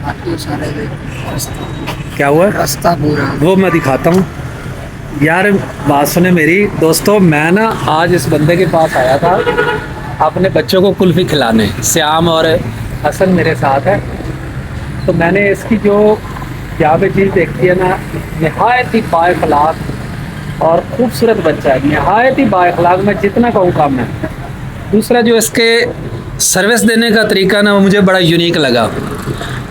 बाकी सारे क्या हुआ? रास्ता पूरा वो मैं दिखाता हूँ यार। बात सुने मेरी दोस्तों, मैं ना आज इस बंदे के पास आया था अपने बच्चों को कुल्फ़ी खिलाने। श्याम और हसन मेरे साथ है। तो मैंने इसकी जो यहाँ पे चीज़ देखी है ना, नहायत ही बाएखलाक और ख़ूबसूरत बच्चा है, नहायत ही बाएखलाक, मैं जितना कहूँ कम है। दूसरा जो इसके सर्विस देने का तरीका ना, वो मुझे बड़ा यूनिक लगा।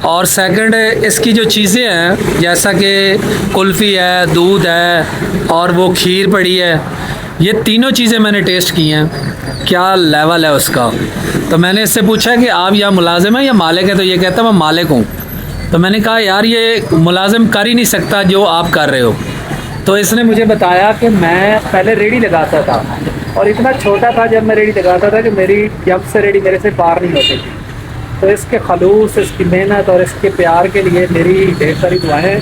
और सेकंड, इसकी जो चीज़ें हैं जैसा कि कुल्फ़ी है, दूध है और वो खीर पड़ी है, ये तीनों चीज़ें मैंने टेस्ट की हैं। क्या लेवल है उसका। तो मैंने इससे पूछा कि आप यहाँ मुलाजिम हैं या मालिक है, तो ये कहता मैं मालिक हूँ। तो मैंने कहा यार ये मुलाजिम कर ही नहीं सकता जो आप कर रहे हो। तो इसने मुझे बताया कि मैं पहले रेडी लगाता था और इतना छोटा था जब मैं रेडी लगाता था कि मेरी जब से रेडी मेरे से पार नहीं होती थी। तो इसके खलूस, इसकी मेहनत और इसके प्यार के लिए मेरी ढेर सारी दुआएं।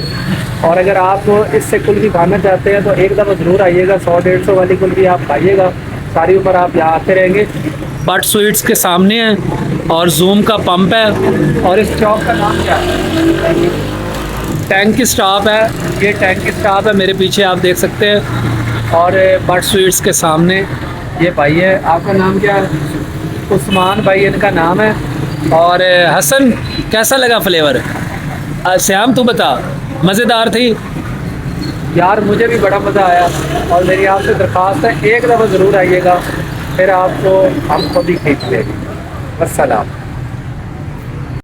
और अगर आप इससे कुल्फ़ी खाना चाहते हैं तो एक दफ़ा ज़रूर आइएगा। 100-150 वाली कुल्फ़ी आप खाइएगा, सारी उम्र आप यहाँ आते रहेंगे। बट स्वीट्स के सामने है और जूम का पंप है। और इस चौक का नाम क्या है? टैंक स्टॉप है। ये टैंक स्टॉप है, मेरे पीछे आप देख सकते हैं। और बट स्वीट्स के सामने ये भाई है। आपका नाम क्या है? उस्मान भाई इनका नाम है। और हसन, कैसा लगा फ्लेवर? श्याम तू बता, मज़ेदार थी? यार मुझे भी बड़ा मज़ा आया। और मेरी आपसे दरख्वास्त है, एक दफ़ा ज़रूर आइएगा, फिर आपको हम खुद ही खींच लेंगे। अस्सलाम।